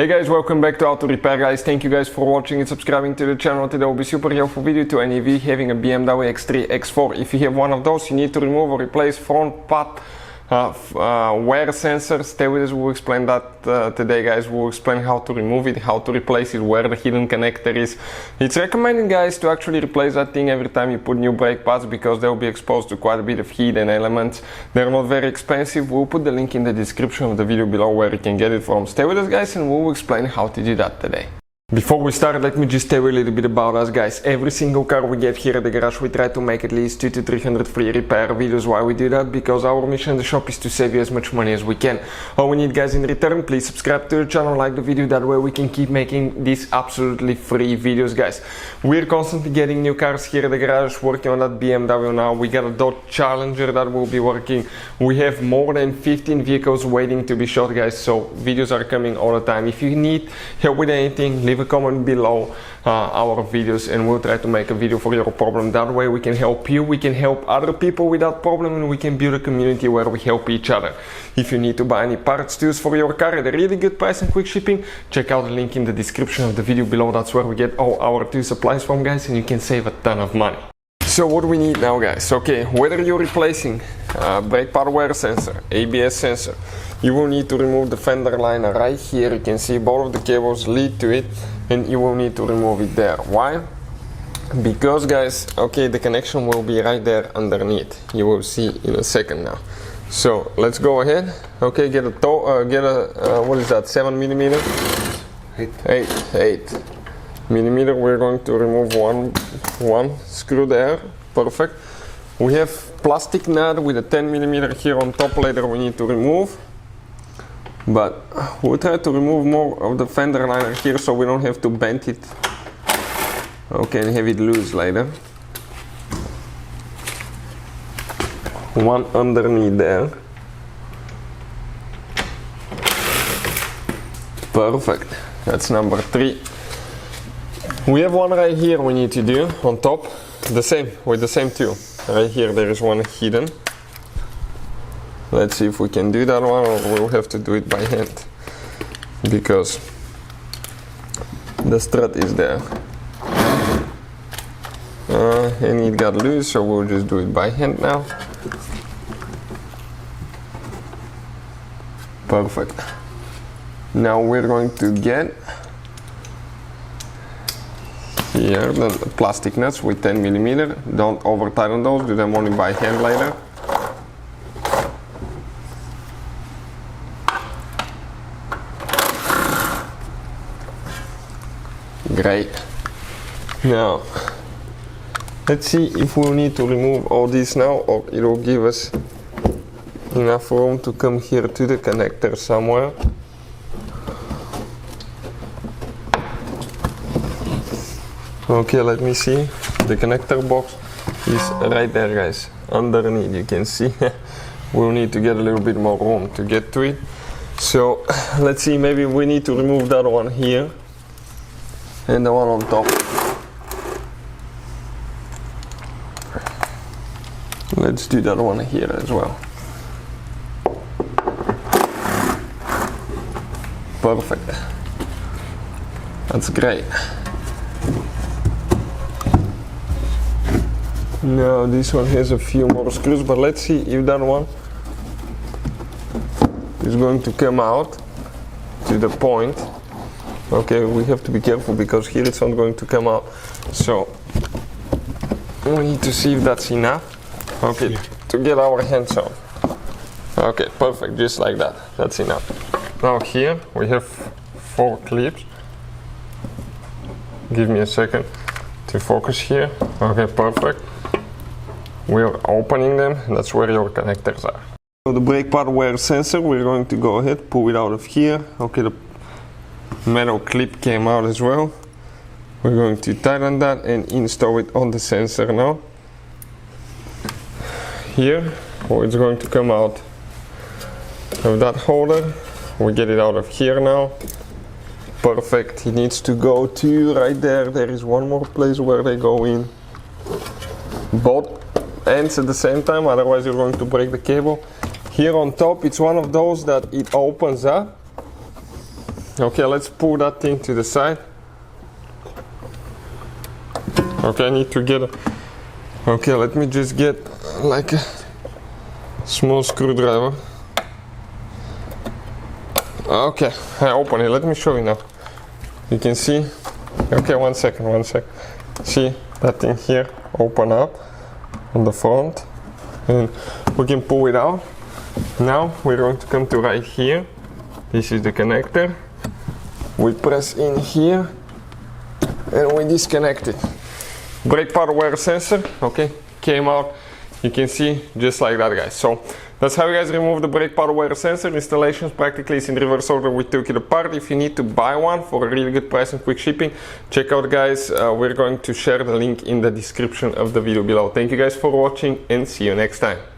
Hey guys, welcome back to Auto Repair guys. Thank you guys for watching and subscribing to the channel. Today will be super helpful video to any of you having a BMW X3 X4. If you have one of those, you need to remove or replace front part wear sensor. Stay with us, we'll explain that today guys. We'll explain how to remove it, how to replace it, where the hidden connector is. It's recommended guys to actually replace that thing every time you put new brake pads because they'll be exposed to quite a bit of heat and elements. They're not very expensive. We'll put the link in the description of the video below where you can get it from. Stay with us guys and we'll explain how to do that today. Before we start, let me just tell you a little bit about us guys. Every single car we get here at the garage, we try to make at least 200 to 300 free repair videos. Why we do that? Because our mission in the shop is to save you as much money as we can. All we need guys in return, please subscribe to the channel, like the video, that way we can keep making these absolutely free videos guys. We're constantly getting new cars here at the garage, working on that BMW now. We got a Dodge Challenger that will be working. We have more than 15 vehicles waiting to be shot guys, so videos are coming all the time. If you need help with anything, leave a comment below our videos and we'll try to make a video for your problem. That way we can help you, we can help other people with that problem, and we can build a community where we help each other. If you need to buy any parts tools for your car at a really good price and quick shipping, check out the link in the description of the video below. That's where we get all our tool supplies from guys, and you can save a ton of money. So what do we need now guys? Okay, whether you're replacing brake pad wear sensor, ABS sensor, you will need to remove the fender liner right here. You can see both of the cables lead to it, and you will need to remove it there. Why? Because guys, okay, the connection will be right there underneath. You will see in a second now. So let's go ahead. Okay, get a what is that, 7 millimeter? 8 millimeter. We're going to remove one screw there. Perfect. We have plastic nut with a 10 millimeter here on top. Later we need to remove, but we'll try to remove more of the fender liner here so we don't have to bend it, okay, and have it loose later. One underneath there. Perfect. That's number 3. We have one right here we need to do on top, the same, with the same tool. Right here there is one hidden. Let's see if we can do that one, or we'll have to do it by hand because the strut is there. And it got loose, so we'll just do it by hand now. Perfect. Now we're going to get here the plastic nuts with 10 millimeter. Don't over tighten those, do them only by hand later. Great. Now let's see if we'll need to remove all this now, or it will give us enough room to come here to the connector somewhere. Okay, let me see. The connector box is right there guys, underneath. You can see we'll need to get a little bit more room to get to it. So let's see, maybe we need to remove that one here and the one on top. Let's do that one here as well. Perfect. That's great. Now this one has a few more screws, but let's see if that one is going to come out to the point. Okay, we have to be careful because here it's not going to come out. So we need to see if that's enough. Okay, to get our hands on. Okay, perfect, just like that. That's enough. Now here we have 4 clips. Give me a second to focus here. Okay, perfect. We're opening them, and that's where your connectors are. So the brake pad wear sensor, we're going to go ahead, pull it out of here. Okay, the metal clip came out as well. We're going to tighten that and install it on the sensor now. Here, it's going to come out of that holder. We get it out of here now. Perfect. It needs to go to right there. There is one more place where they go in. Both ends at the same time, otherwise you're going to break the cable. Here on top, it's one of those that it opens up Okay, let's pull that thing to the side. Okay, I need to get okay, let me just get like a small screwdriver. Okay, I open it. Let me show you now. You can see. Okay, one second. See that thing here? Open up on the front, and we can pull it out. Now we're going to come to right here. This is the connector. We press in here, and we disconnect it. Brake power wear sensor, okay, came out. You can see just like that, guys. So that's how you guys remove the brake power wear sensor. Installation practically is in reverse order. We took it apart. If you need to buy one for a really good price and quick shipping, check out, guys. We're going to share the link in the description of the video below. Thank you guys for watching, and see you next time.